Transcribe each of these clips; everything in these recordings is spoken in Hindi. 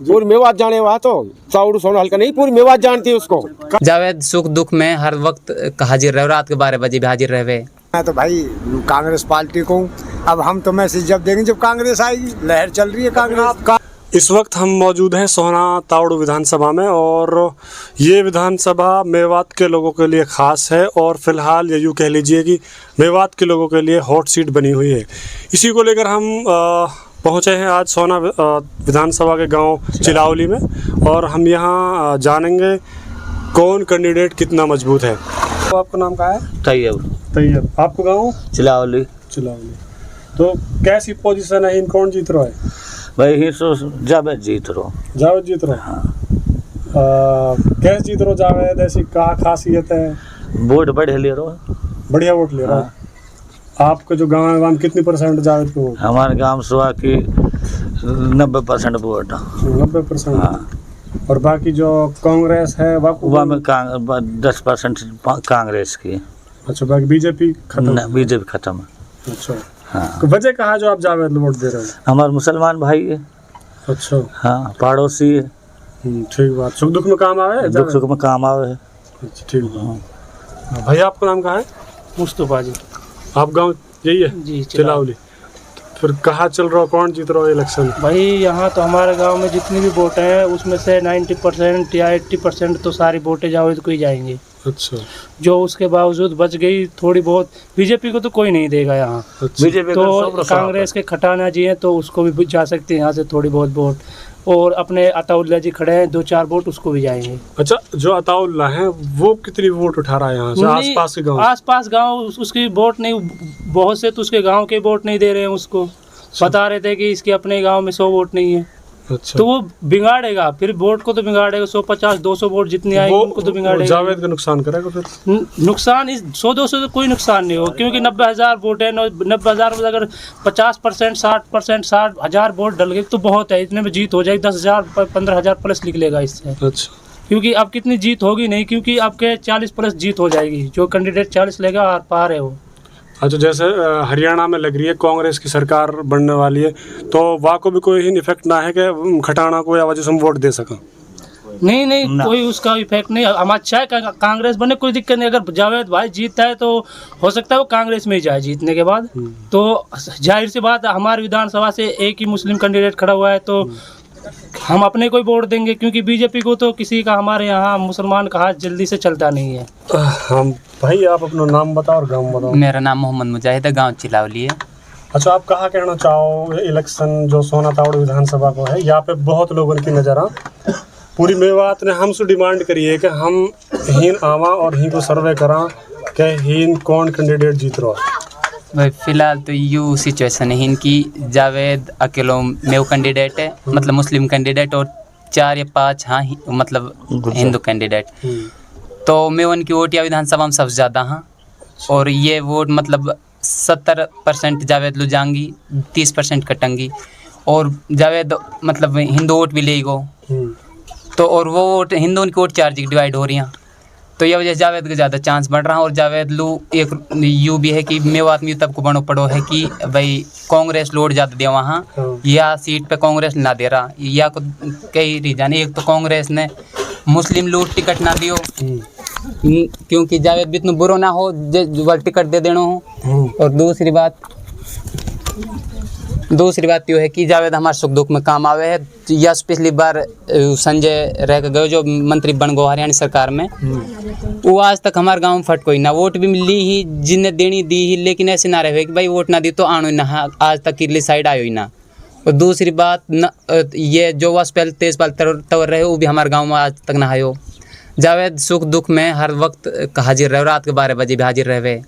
पूरी मेवात जाने वहाँ तो तावड़ू सोना हल्का नहीं, पूरी मेवात जानती है उसको। जावेद सुख दुख में हर वक्त हाजिर रहे, रात के 12 बजे भी हाजिर रहे। मैं तो भाई कांग्रेस पार्टी को, अब हम तो मैसेज जब देंगे जब कांग्रेस आएगी, लहर चल रही है कांग्रेस का। इस वक्त हम मौजूद हैं सोहना तावड़ू विधानसभा में और ये विधानसभा मेवात के लोगों के लिए ख़ास है और फिलहाल ये यूँ कह लीजिए कि मेवात के लोगों के लिए हॉट सीट बनी हुई है। इसी को लेकर हम पहुँचे हैं आज सोहना विधानसभा के गांव चिलावली में और हम यहाँ जानेंगे कौन कैंडिडेट कितना मजबूत है। तो आपका नाम क्या है? तैयब। आपको गाँव चिलावली। तो कैसी पोजीशन है, इन कौन जीत रहा है? भाई ही सो जावेद जीत रहो। हाँ। कैसे जीत रहो जावेद? ऐसी क्या खासियत है? वोट बढ़े ले रहो। बढ़िया वोट ले रहा है। आपका जो गांव है कितनी परसेंट जावेद को वोट? हमारे गांव सुहा की 90% वोट। 90%। हाँ। और बाकी जो कांग्रेस है वह में 10% कांग्रेस की। अच्छा, बाकी बीजेपी खत्म? बीजेपी खत्म। अच्छा। हाँ। तो वजह कहा जो आप जावेद वोट दे रहे हो? हमारे मुसलमान भाई है। अच्छा। हाँ, पड़ोसी है। ठीक बात। सुख दुख में काम आवे? दुख सुख में काम आवे है। अच्छा, ठीक बात। भैया आपका नाम क्या है? मुस्तफा जी। आप गांव यही है? जी, चिलावली। फिर कहाँ चल रहा, कौन जीत रहा है इलेक्शन? भाई यहाँ तो हमारे गांव में जितनी भी वोटें हैं उसमें से 90% या 80% तो सारी वोटें जावेद को ही जाएंगी। अच्छा। जो उसके बावजूद बच गई थोड़ी बहुत, बीजेपी को तो कोई नहीं देगा यहाँ। अच्छा। बीजेपी तो कांग्रेस के खटाना जी हैं तो उसको भी जा सकते हैं यहाँ से थोड़ी बहुत वोट, और अपने अताउल्ला जी खड़े हैं 2-4 वोट उसको भी जाएंगे। अच्छा, जो अताउल्ला है वो कितनी वोट उठा रहा है यहाँ से? आसपास के गांव? आसपास गांव उसकी वोट नहीं, बहुत से तो उसके गांव के वोट नहीं दे रहे हैं उसको। बता रहे थे कि इसके अपने गांव में 100 वोट नहीं है। अच्छा। तो वो बिगाड़ेगा, फिर वोट को तो बिगाड़ेगा। 150-200 वोट जितनी आएगी उनको तो बिगाड़ेगा। जावेद का नुकसान करेगा फिर? नुकसान इस 100-200 से कोई नुकसान नहीं होगा, क्योंकि 90,000 वोट है। 90,000 में अगर 50%, 60%, 60,000 वोट डल गए तो बहुत है। इतने में जीत हो जाएगी। 10,000, 15,000 प्लस निकलेगा इससे। अच्छा। क्योंकि अब कितनी जीत होगी नहीं, क्योंकि आपके 40 प्लस जीत हो जाएगी। जो कैंडिडेट 40 लेगा आर पार है वो। अच्छा, जैसे हरियाणा में लग रही है कांग्रेस की सरकार बनने वाली है, तो वहाँ को भी कोई इफेक्ट ना है कि खटाना को या वजह से हम वोट दे सकें? नहीं, कोई उसका इफेक्ट नहीं। हम अच्छा है कांग्रेस बने, कोई दिक्कत नहीं। अगर जावेद भाई जीतता है तो हो सकता है वो कांग्रेस में ही जाए जीतने के बाद। तो जाहिर सी बात, हमारी विधानसभा से एक ही मुस्लिम कैंडिडेट खड़ा हुआ है तो हम अपने को ही वोट देंगे, क्योंकि बीजेपी को तो किसी का हमारे यहाँ मुसलमान का हाथ जल्दी से चलता नहीं है। हम भाई, आप अपना नाम बताओ और गाँव बताओ। मेरा नाम मोहम्मद मुजाहिद है, गांव चिलावली है। अच्छा, आप कहाँ कहना चाहो इलेक्शन जो सोहना तावड़ू विधानसभा को है, यहाँ पे बहुत लोगों की नज़र आ पूरी मेवात ने हमसे डिमांड करी है कि हम हीन आवा और ही को सर्वे करा कि हीन कौन कैंडिडेट जीत रहा है। भाई फिलहाल तो यू सिचुएशन है इनकी, जावेद अकेलो मेव कैंडिडेट है, मतलब मुस्लिम कैंडिडेट, और 4 या 5 हाँ मतलब हिंदू कैंडिडेट। तो मेवन की वोट या विधानसभा में सबसे ज़्यादा हाँ, और ये वोट मतलब 70% जावेद लू जाएंगी, 30% कटेंगी, और जावेद मतलब हिंदू वोट भी लेगो। तो और वो वोट हिंदू की वोट 4 जगह डिवाइड हो रही हैं, तो यह वजह से जावेद का ज़्यादा चांस बढ़ रहा है। और जावेद लू एक यूँ भी है कि मेवात में तब को बनो पड़ो है कि भाई कांग्रेस लोड ज़्यादा दे वहाँ, या सीट पे कांग्रेस ना दे रहा, या कई रीजन। एक तो कांग्रेस ने मुस्लिम लोग टिकट ना दियो, क्योंकि जावेद भी इतना बुरा ना हो जो टिकट दे देना हो। और दूसरी बात यो है कि जावेद हमारे सुख दुख में काम आवे है। या पिछली बार संजय रह गए जो मंत्री बन गो हरियाणा सरकार में, वो आज तक हमारे गांव में फट कोई ना वोट भी मिली ही, जिन्हें देनी दी ही, लेकिन ऐसे ना रहे कि भाई वोट ना दी तो आनो ना, आज तक किरली साइड आयो ही ना। और दूसरी बात ये जो वस पहले 23 साल तवर रहे वो भी हमारे गाँव में आज तक ना आयो। जावेद सुख दुख में हर वक्त हाजिर रहे, रात के 12 बजे भी हाजिर रहे।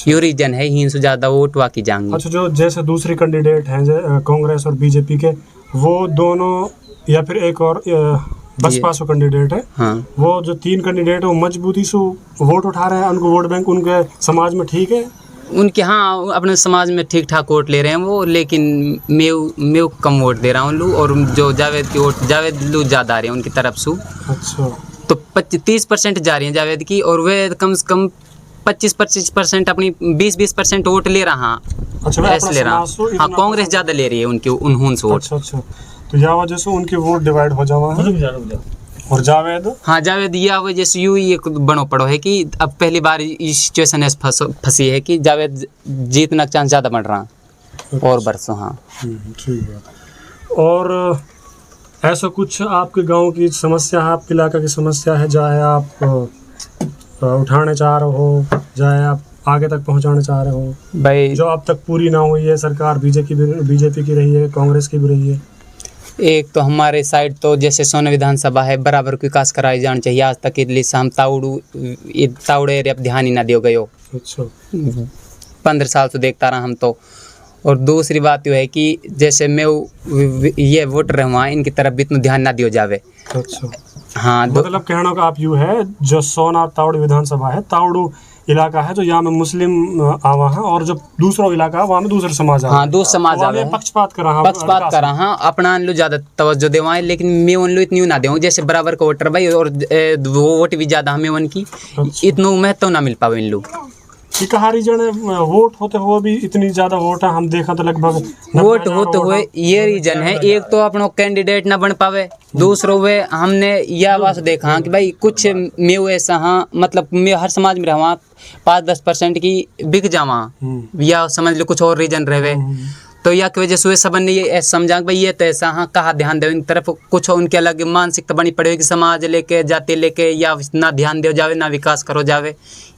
यू रीजन है ही से ज़्यादा वोट वाकी जाएंगे। अच्छा, जो जैसे दूसरी कैंडिडेट हैं कांग्रेस और बीजेपी के, वो दोनों या फिर एक और बसपा से कैंडिडेट है, हाँ। वो जो 3 कैंडिडेट है वो मजबूती से वोट उठा रहे हैं, उनको वोट बैंक उनके समाज में ठीक है उनके, हाँ अपने समाज में ठीक ठाक वोट ले रहे हैं वो, लेकिन मैं कम वोट दे रहा हूँ लू, और जो जावेद की वोट जावेद लू ज़्यादा आ रहे हैं उनकी तरफ से। अच्छा। तो 30% जा रही है जावेद की, और वे कम से कम 25% अपनी 20% वोट ले रहा। अच्छा, ऐसे ले रहा। हाँ, कांग्रेस ज़्यादा ले रही है उनकी उन से वोट। अच्छा। तो या वजह से उनके वोट डिवाइड हो जावा है। और जावेद हाँ जावेद यह वजह से यूँ ही एक बनो पड़ो है कि अब पहली बार इस सिचुएशन ऐसे फंसी है कि जावेद जीतने का चांस ज़्यादा बढ़ रहा और बरसों। हाँ ठीक है। और ऐसा कुछ आपके गांव की समस्या है, आपके इलाका की समस्या है, चाहे आप उठाने चाह रहे हो, चाहे आप आगे तक पहुंचाने चाह रहे हो, भाई, जो अब तक पूरी ना हुई है? सरकार बीजेपी की रही है, कांग्रेस की भी रही है। एक तो हमारे साइड तो जैसे सोना विधानसभा है, बराबर विकास कराई जाना चाहिए। आज तक इतनी हम ताउड़े एरिया पर ध्यान ही ना दियो गयो। अच्छा 15 साल से देखता रहा हम तो। और दूसरी बात यह है कि जैसे मैं ये वोटर हुआ इनकी तरफ भी इतना ध्यान ना दियो जावे। अच्छा हाँ मतलब कहना का आप यूँ है, जो सोना ताउड़ विधानसभा है, ताउड़ू इलाका है, तो यहाँ में मुस्लिम आवा है, और जो दूसरा इलाका है वहाँ में दूसरे समाज हाँ दूसरा समाज आवे पक्षपात करा हाँ अपना लो ज़्यादा तवज्जो देवाएं, लेकिन मैं उन लो इतनी ना देऊँ जैसे बराबर का वोटर भाई, और वो वोट भी ज़्यादा हमें उनकी इतना महत्व ना मिल पावे इन लोग। कहा रीजन है वोट होते हुए भी इतनी ज्यादा वोट है, हम देखा तो लगभग वोट होते हुए ये रीजन है, एक तो अपना कैंडिडेट ना बन पावे, दूसरों वे हमने यह बात देखा कि भाई कुछ में ऐसा हाँ मतलब मैं हर समाज में रहा 5-10% की बिक जावा, या समझ लो कुछ और रीजन रहे, तो या की वजह से सब ने ये समझा कि भाई ये तो ऐसा हाँ कहाँ ध्यान दे इन तरफ, कुछ उनके अलग मानसिकता बनी पड़ी कि समाज लेके जाति लेके या ना ध्यान दिया जावे ना विकास करो जावे,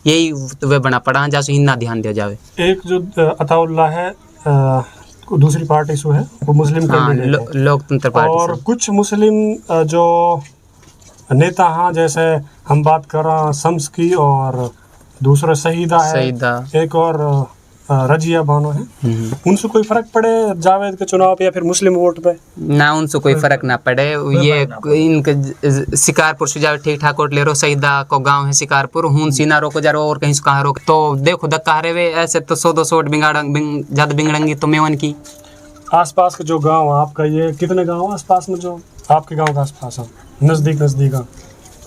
यही वे बना पड़ा जैसे ना ध्यान दिया जावे। एक जो अताउल्लाह है दूसरी पार्टी सो है वो मुस्लिम लोकतंत्र पार्टी और कुछ मुस्लिम जो नेता हाँ, जैसे हम बात कर रहे हैं शम्स की, और दूसरा शहीदा है, एक और रजिया बानो है, उनसे कोई फर्क पड़े जावेद के चुनाव पे या फिर मुस्लिम वोट पे? ना उनसे कोई फर्क ना पड़े। ये इनके शिकारपुर से जावे ठीक ठाक वोट ले रो, शहीदा को गांव है शिकारपुर, हूं सीना रोको जा रो और कहीं से कहाँ रोक, तो देखो धक्का रहे वे ऐसे तो 100-200 वोट ज्यादा बिगड़ेंगी तो मेवन की। आसपास के जो गाँव आपका, ये कितने गाँव आसपास में जो आपके गाँव के आसपास है, नजदीक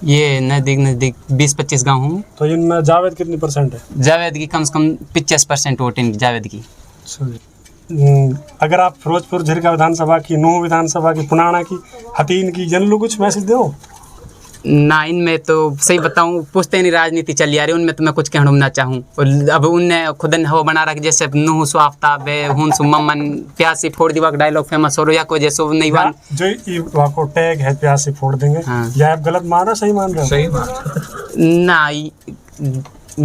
ये नजदीक 20-25 गाँव हूँ। तो इनमें जावेद कितनी % है? जावेद की कम से कम 85% वोट इनकी जावेद की। अगर आप फिरोजपुर झिरका विधानसभा की, नूह विधानसभा की, पुनाना की, हतीन की, जन लोग कुछ मैसेज दो ना? इनमें तो सही बताऊं पूछते नहीं, राजनीति चली आ रही उनमें तो मैं कुछ कहना ना चाहूँ। और अब उनने खुद हवा बना रखा जैसे नूह सु आफ्ताब है, हुन सु ममन, प्यासी फोड़ दीवा का डायलॉग फेमस हो रहा है, वजह से नहीं वन जो वहाँ को टैग है प्यासी फोड़ देंगे। हाँ। या आप गलत मान रहे हो, सही मान रहे हो? सही मान ना,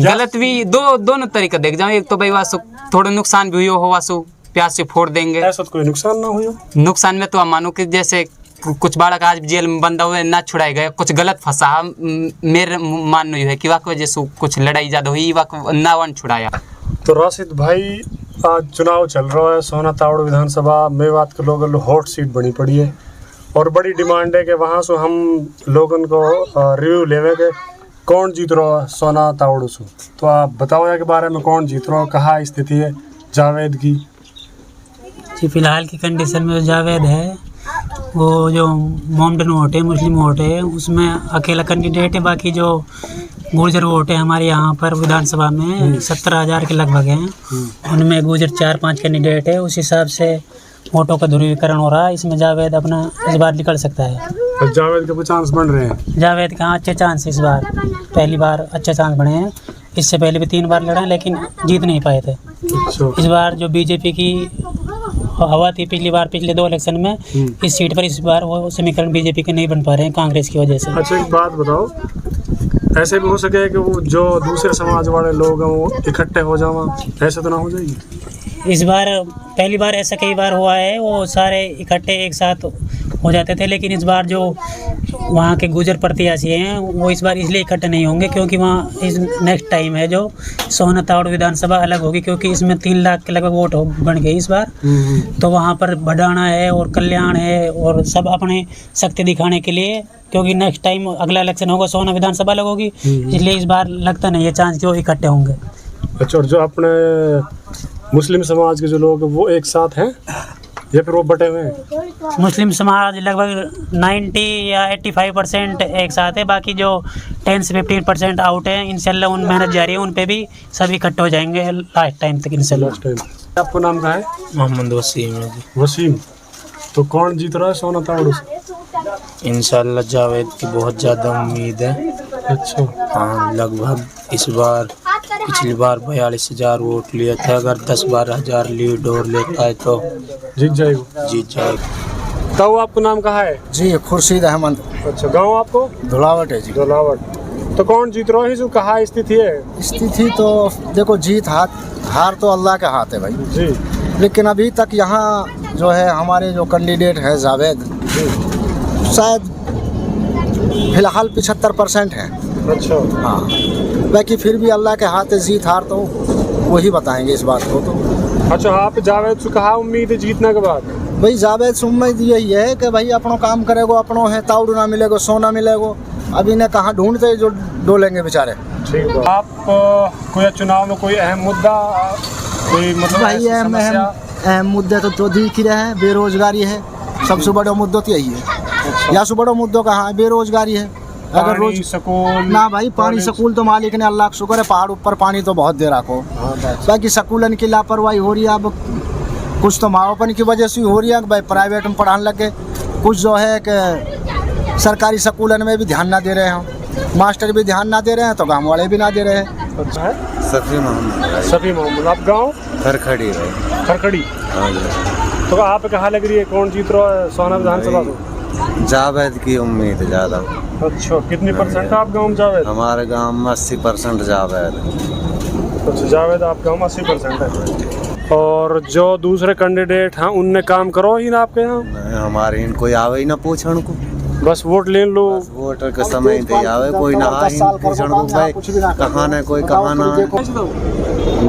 गलत भी दोनों तरीका देख जाओ। एक तो भाई वासु थोड़ा नुकसान भी हो वासु प्यास से फोड़ देंगे, ऐसा तो कोई नुकसान ना हो। नुकसान में तो हम मानो कि जैसे कुछ बालक आज जेल में बंदा हुए ना छुड़ाए गए, कुछ गलत फंसा, मेरे मानना है कि वाक वजह से कुछ लड़ाई ज्यादा हुई, वाक ना वन छुड़ाया। तो राशिद भाई आज चुनाव चल रहा है, सोना तावड़ विधानसभा मेवात के लोगों हॉट सीट बनी पड़ी है, और बड़ी डिमांड है कि वहाँ से हम लोगों को रिव्यू लेवे के कौन जीत रहा है सोना तावड़ से। तो आप बताओ के बारे में, कौन जीत रहा, कहाँ स्थिति है जावेद की? जी फिलहाल की कंडीशन में जो जावेद है वो जो मोमडन वोट है, मुस्लिम वोट है, उसमें अकेला कैंडिडेट है। बाकी जो गुर्जर वोट है हमारे यहाँ पर विधानसभा में 70,000 के लगभग हैं, उनमें गुर्जर 4-5 कैंडिडेट है। उस हिसाब से वोटों का ध्रुवीकरण हो रहा है, इसमें जावेद अपना इस बार निकल सकता है। जावेद के चांस बन रहे हैं? जावेद के हाँ अच्छे चांस इस बार, पहली बार अच्छे चांस बने हैं। इससे पहले भी 3 बार लड़ा लेकिन जीत नहीं पाए थे। इस बार जो बीजेपी की हवा थी पिछले 2 इलेक्शन में, इस सीट पर इस बार वो समीकरण बीजेपी के नहीं बन पा रहे हैं कांग्रेस की वजह से। अच्छा एक बात बताओ, ऐसे भी हो सके कि वो जो दूसरे समाज वाले लोग हैं वो इकट्ठे हो जावा, ऐसा तो ना हो जाएगी? इस बार पहली बार ऐसा कई बार हुआ है, वो सारे इकट्ठे एक साथ हो जाते थे, लेकिन इस बार जो वहाँ के गुजर प्रत्याशी हैं वो इस बार इसलिए इकट्ठे नहीं होंगे क्योंकि वहाँ इस नेक्स्ट टाइम है जो सोना तावड़ विधानसभा अलग होगी, क्योंकि इसमें 3 लाख के लगभग वोट बन गए इस बार। तो वहाँ पर बढ़ाना है और कल्याण है और सब अपने शक्ति दिखाने के लिए, क्योंकि नेक्स्ट टाइम अगला इलेक्शन होगा सोना विधानसभा अलग होगी, इसलिए इस बार लगता नहीं है चांस कि वो इकट्ठे होंगे। अच्छा, और जो अपने मुस्लिम समाज के जो लोग वो एक साथ हैं या फिर वो बटे हुए हैं? मुस्लिम समाज लगभग 90 या 85% एक साथ है, बाकी जो 10 से 15% आउट है। इंशाल्लाह उन मेहनत जारी है, उन पे भी सभी इकट्ठे हो जाएंगे लास्ट टाइम तक इंशाल्लाह। आपको नाम क्या है? मोहम्मद वसीम है जी। वसीम, तो कौन जीत रहा है सोना तावड़ू से? इंशाल्लाह जावेद की बहुत ज़्यादा उम्मीद है। अच्छा, हाँ, लगभग इस बार पिछली बार 42,000 वोट लिए थे, अगर 10-12 हज़ार लीड और लेता है तो जीत जाएगा। जीत जाएगा। तो आपका नाम कहाँ है? जी खुर्शीद अहमद अच्छा, गांव आपको? धुलावट है जी। धौलावट। तो कौन जीत रहा है? जो कहाँ स्थिति है? स्थिति तो देखो जीत हार तो अल्लाह के हाथ है भाई जी। लेकिन अभी तक यहाँ जो है हमारे जो कैंडिडेट है जावेद शायद फिलहाल 75% है। अच्छा, हाँ बाकी फिर भी अल्लाह के हाथ है, जीत हार तो वही बताएंगे इस बात को। तो अच्छा, आप जावेद से कहाँ उम्मीद है जीतने के बाद? भाई जावेद से उम्मीद यही है कि भाई अपनों काम करेगो, अपनों है ताउड़ ना मिलेगो, सोना मिलेगो। अभी ने कहाँ ढूंढते जो डोलेंगे बेचारे। ठीक है। आप कोई चुनाव में कोई अहम मुद्दा, कोई मतलब भाई ऐसी समस्या? अहम मुद्दे तो दिख ही रहे हैं, बेरोजगारी है सबसे बड़ा मुद्दा तो यही है। या से बड़ा मुद्दा कहाँ है? बेरोजगारी है। अगर रोज स्कूल ना भाई पानी स्कूल तो मालिक ने अल्लाह का शुक्र है पहाड़ ऊपर पानी तो बहुत दे रखो, बाकी स्कूलन की लापरवाही हो रही है। अब कुछ तो माओपन की वजह से हो रही है, भाई प्राइवेट में पढ़ाने लगे, कुछ जो है कि सरकारी स्कूलन में भी ध्यान ना दे रहे हैं, मास्टर भी ध्यान ना दे रहे हैं तो गाँव वाले भी ना दे रहे हैं। अच्छा है। सफ़ी मोहम्मद। सफ़ी मोहम्मद। आप गाँव? खरखड़ी भाई। खरखड़ी। हाँ जी। तो आप कहाँ लग रही है कौन जीत रहा है सोना विधानसभा को? जावेद की उम्मीद है ज़्यादा। अच्छा, कितनी परसेंट आप गाँव में जावेद? हमारे गांव में 80% जावेद। अच्छा, जावेद आप गाँव में 80% है। और जो दूसरे कैंडिडेट हैं उनने काम करो ही ना आपके यहाँ? नहीं, हमारे इन कोई आवे ही ना पूछण को, बस वोट ले लो। वोटर के समय पे आवे कोई ना पूछण को भाई कहाँ ना कोई कहाँ ना।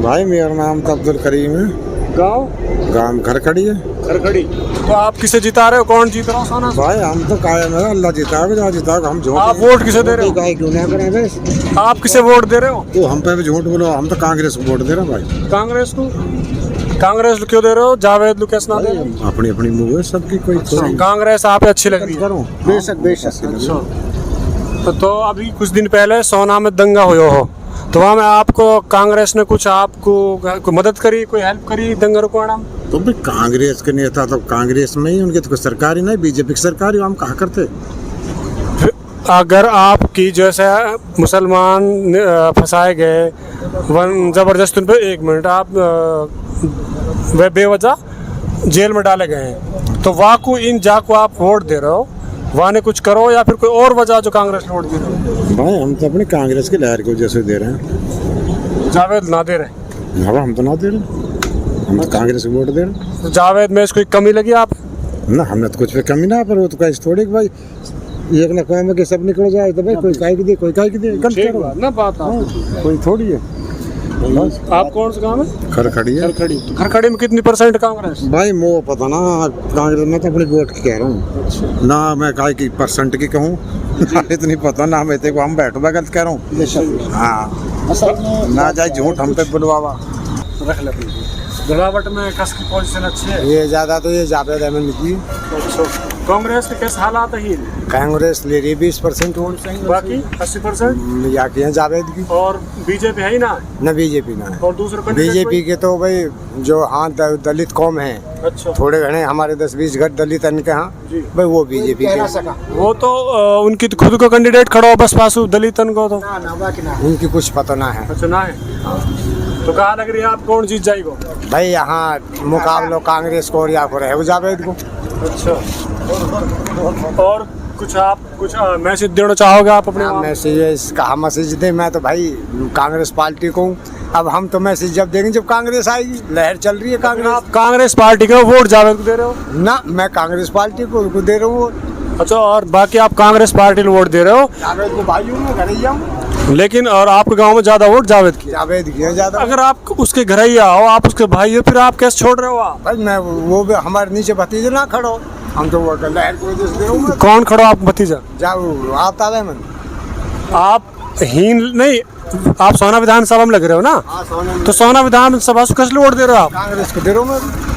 भाई मेरा नाम तो अब्दुल करीम है। गांव खरखड़ी है। खरखड़ी। तो आप किसे जिता रहे हो? कौन जीत रहा है सोना? भाई हम तो कायम है, अल्लाह जिताएगा, जहाँ जिताएगा हम झूठ। आप वोट किसे दे रहे हो? क्यों ना करें बस। आप किसे वोट दे रहे हो? तो हम पे भी झूठ बोलो, हम तो कांग्रेस को वोट दे रहे हैं भाई। कांग्रेस को? कांग्रेस को क्यों दे रहे हो? जावेद लू कैसे ना दे रहे हो? अपनी अपनी मुँह है सबकी, कोई कांग्रेस आप अच्छी लग रही है? करो बेशक बेशक। अच्छा, तो अभी कुछ दिन पहले सोना में दंगा हुआ हो, तो वहाँ में आपको कांग्रेस ने कुछ आपको मदद करी, कोई हेल्प करी दंगा रुकवाना? तो भाई कांग्रेस के नेता तो कांग्रेस में ही, उनके तो कोई सरकारी नहीं, बीजेपी की सरकार हम कहाँ करते। अगर आपकी जैसे मुसलमान फंसाए गए ज़बरदस्त उन पे, 1 मिनट, आप वे बेवजह जेल में डाले गए हैं, तो वहाँ को इन जाको आप वोट दे रहे हो, वहाँ ने कुछ करो या फिर कोई और वजह जो कांग्रेस वोट दे रहे हो? भाई हम तो अपनी कांग्रेस की लहर की वजह से दे रहे हैं। जावेद ना दे रहे? हाँ हम तो ना दे रहे, हम तो कांग्रेस को वोट दे रहे हैं। तो जावेद में इसको कोई कमी लगी आप? ना हमने तो कुछ पे कमी ना, पर वो तो कैसे थोड़ी भाई एक ना काम है कि सब निकल जाए, तो भाई कोई काय की दे, कोई काय की दे, ना बात कोई थोड़ी है। आप कौन सा काम है? खरखड़ी है। खरखड़ी। खरखड़ी में कितनी परसेंट कांग्रेस? भाई मो पता ना, कांग्रेस में तो अपनी वोट की कह रहा हूँ ना, मैं काय की परसेंट की कहूँ इतनी पता ना, मैं तेरे को हम बैठो मैं गलत कह रहा हूँ। हाँ ना जाए झूठ हम पे बुलवावा रख ले। धुलावट में कस की पोजीशन अच्छी है? ये ज़्यादा तो ये जावेद अहमद की। कांग्रेस के कैसे हालात है? कांग्रेस ले रही 20% वोट, बाकी 80% या की है जावेद की। और बीजेपी है ही ना? न बीजेपी ना है। और दूसरे बीजेपी के तो भाई जो हाँ दलित कौम है, अच्छा, थोड़े घने हमारे 10-20 घर दलित इनके यहाँ भाई, वो बीजेपी के। वो तो उनकी तो खुद को कैंडिडेट खड़ा हो बस पासू दलितन को, तो उनकी कुछ पता ना है। अच्छा ना है। तो कहाँ लग रही है आप कौन जीत जाएगा? भाई यहाँ मुकाबला कांग्रेस को और या फिर है जावेद को। अच्छा, और कुछ मैसेज देना चाहोगे आप अपने? मैसेज कहाँ मैसेज दे, मैं तो भाई कांग्रेस पार्टी को हूँ। अब हम तो मैसेज जब देंगे जब कांग्रेस आएगी, लहर चल रही है कांग्रेस। आप कांग्रेस पार्टी का वोट जावेद को दे रहे हो? ना मैं कांग्रेस पार्टी को दे रहा हूँ। अच्छा, और बाकी आप कांग्रेस पार्टी को वोट दे रहे हो? जावेद को भाई हूँ, मैं घरैया हूँ। लेकिन और आपके गांव में ज्यादा वोट जावेद की? जावेद की है ज्यादा। अगर आप उसके घरैया हो, आप उसके भाई हो, फिर आप कैसे छोड़ रहे हो? आप भाई मैं वो भी हमारे नीचे भतीजे ना खड़ो, हम तो वोट लहर को वजह से दे रहा हूँ। कौन खड़ो आप भतीजा? जाओ आप आवे मन। आप हीन नहीं, आप सोना विधानसभा में लग रहे हो ना? हाँ सोना। तो सोना विधानसभा से किस वोट दे रहे हो आप? कांग्रेस को दे रहा हूँ मैं।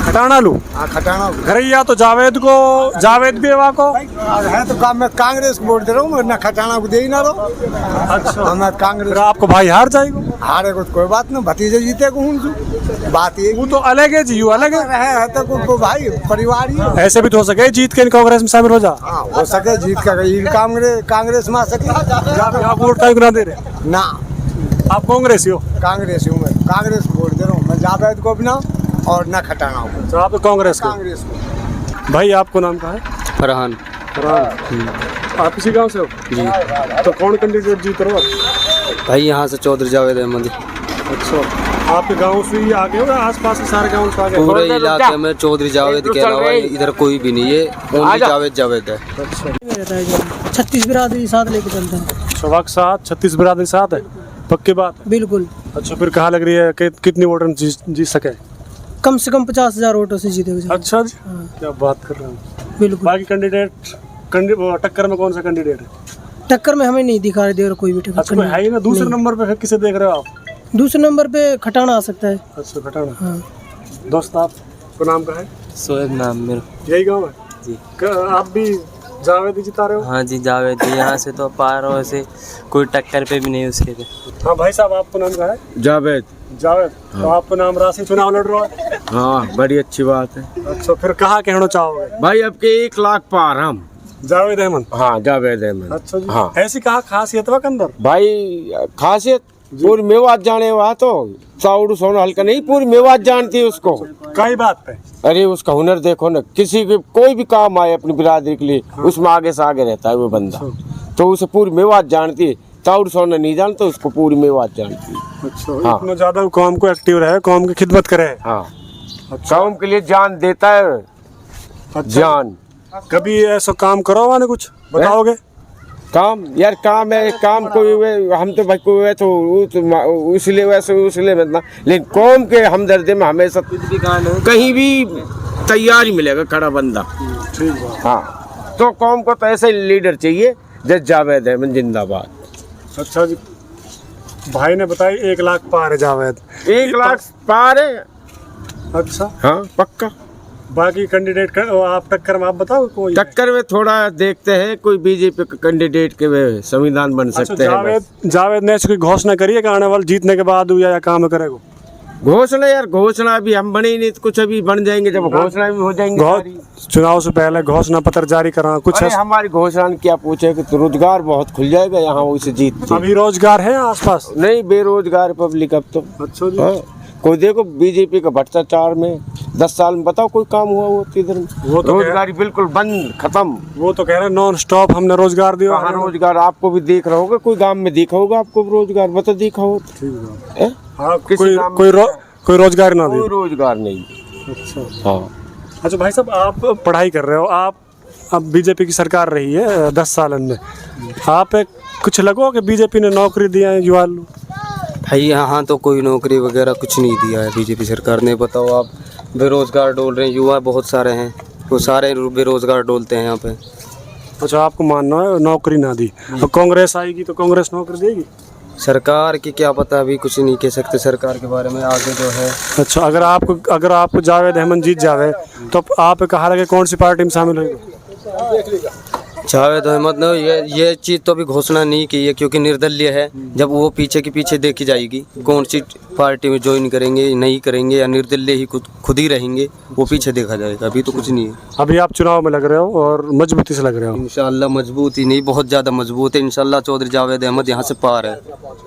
खटाना लू? हाँ खटाना घरैया तो जावेद को, जावेद भी है को है तो मैं कांग्रेस को वोट दे रहा हूँ, ना खटाना को दे ही ना रहो। अच्छा, मैं कांग्रेस। आपको भाई हार जाएगा? हारे को कोई बात नहीं, भतीजे जीते को हूँ बात ये वो तो अलग है जी, यू अलग है। रहे तो को भाई परिवार ही ऐसे भी तो हो सके जीत के कांग्रेस में शामिल हो जा। हाँ हो सके जीत का कांग्रेस में आ सके। आप वोट काहे को ना दे रहे? ना आप कांग्रेस ही हो? कांग्रेस हूँ मैं, कांग्रेस को वोट दे रहा हूँ मैं, जावेद को भी ना और ना खटाना हूँ। तो आप तो कांग्रेस को? कांग्रेस को। भाई आपको नाम क्या है? फरहान। आप इसी गांव से हो जी। तो कौन कैंडिडेट जीत रहा? भाई यहाँ से चौधरी जावेद अहमद। अच्छा, आपके गांव से ही आगे हो या आसपास के सारे गांव से आगे? पूरे इलाके में चौधरी जावेद के अलावा इधर कोई भी नहीं है, ओनली जावेद है। अच्छा, 36 बिरादरी साथ लेके चलते हैं। शवाक साथ 36 बिरादरी साथ है, पक्की बात है? बिल्कुल। अच्छा, फिर कहाँ लग रही है कि कितनी वोटर जीत सके? कम से कम 50,000 वोटों से जीते हुए। अच्छा जी, क्या बात कर रहे हैं। बिल्कुल। बाकी कैंडिडेट टक्कर में कौन सा कैंडिडेट है? टक्कर में हमें नहीं दिखा दे रहा कोई भी टक्कर। अच्छा, कोई है ही ना। दूसरे नंबर पे किसे देख रहे हो आप? दूसरे नंबर पे खटाना आ सकता है। अच्छा, खटाना। हाँ। दोस्त आपको नाम क्या है? सोएब नाम मेरा। यही गाँव है जी। आप भी जावेद ही जिता रहे हो? हाँ जी, जावेद जी। यहाँ से तो पार हो से कोई टक्कर पे भी नहीं उसके थे। हाँ भाई साहब, आपको नाम क्या है? जावेद। जावेद। तो आपको नाम राशि चुनाव लड़ रहा है? हाँ, बड़ी अच्छी बात है। अच्छा, फिर कहाँ कहना चाहोगे? भाई अब के 1 लाख पार हम। जावेद अहमद। हाँ, जावेद अहमद। अच्छा जी। हाँ। ऐसी कहा खासियत है अंदर? भाई खासियत पूरी मेवात जाने हुआ तो चाउड़ सोना हल्का नहीं, पूरी मेवात जानती है उसको। कई बात पे। अरे उसका हुनर देखो ना, किसी के कोई भी काम आए अपनी बिरादरी के लिए उसमें आगे से आगे रहता है वो बंदा। तो उसे पूरी मेवात जानती है, चाउड़ सोना नहीं जानता, उसको पूरी मेवात जानती है। अच्छा, हाँ। इतना ज्यादा कौम को एक्टिव रहे, कौम की खिदमत करे। हाँ, कौम के लिए जान देता है। अच्छा। जान। कभी ऐसा काम करो वाले कुछ बताओगे? काम यार, काम है, काम कोई हम तो भाई कोई तो उसलिए वैसे उसलिए मतलब, लेकिन कौम के हमदर्दी में हमेशा कहीं भी तैयार ही मिलेगा खड़ा बंदा। ठीक है। हाँ, तो कौम को तो ऐसे लीडर चाहिए जज जावेद अहमद जिंदाबाद। अच्छा जी, भाई ने बताई 1 लाख पार है जावेद। 1 लाख पार है। अच्छा। हाँ, पक्का। बाकी कैंडिडेट का आप टक्कर में आप बताओ कोई? टक्कर में थोड़ा देखते हैं, कोई बीजेपी के कैंडिडेट के वे संविधान बन सकते हैं। जावेद ने कोई घोषणा करी है कि आने वाले जीतने के बाद या काम करेगा? घोषणा यार, घोषणा अभी हम बने ही नहीं, तो कुछ अभी बन जाएंगे जब घोषणा भी हो जाएंगे। चुनाव से पहले घोषणा पत्र जारी कराना कुछ है? हमारी घोषणा क्या पूछे कि तो रोजगार बहुत खुल जाएगा यहाँ उसे जीत। अभी रोजगार है आसपास? नहीं, बेरोजगार पब्लिक अब तो। अच्छा जी। हाँ, कोई देखो बीजेपी का भ्रष्टाचार में 10 साल में बताओ कोई काम हुआ वो इधर? वो तो रोजगारी बिल्कुल बंद, खत्म। वो तो कह रहे हैं नॉन स्टॉप हमने रोजगार दिया। हाँ, रोजगार आपको भी देख रहा होगा, कोई गांव में देखा होगा आपको रोजगार, बता देखा हो? हाँ, कोई रोजगार ना कोई रोजगार नहीं। अच्छा। हाँ। अच्छा भाई साहब, आप पढ़ाई कर रहे हो, आप अब बीजेपी की सरकार रही है 10 साल में, आप कुछ लगो कि बीजेपी ने नौकरी दिया है युवा? भाई यहाँ तो कोई नौकरी वगैरह कुछ नहीं दिया है बीजेपी सरकार ने। बताओ आप, बेरोजगार डोल रहे हैं, युवा बहुत सारे हैं, वो सारे बेरोजगार डोलते हैं यहाँ पे। अच्छा, आपको मानना है नौकरी ना दी, और कांग्रेस आएगी तो कांग्रेस नौकरी देगी? सरकार की क्या पता, अभी कुछ नहीं कह सकते सरकार के बारे में आगे जो है। अच्छा, अगर आपको जावेद अहमद जीत जावे तो आप कहा लगे कौन सी पार्टी में शामिल होगी? जावेद अहमद ने ये चीज़ तो अभी घोषणा नहीं की है क्योंकि निर्दलीय है। जब वो पीछे के पीछे देखी जाएगी कौन सी पार्टी में ज्वाइन करेंगे नहीं करेंगे, या निर्दलीय ही खुद ही रहेंगे, वो पीछे देखा जाएगा। अभी तो कुछ नहीं है। अभी आप चुनाव में लग रहे हो और मजबूती से लग रहे हो? इंशाल्लाह मजबूत ही नहीं, बहुत ज़्यादा मजबूत है इंशाल्लाह। चौधरी जावेद अहमद यहाँ से पार है।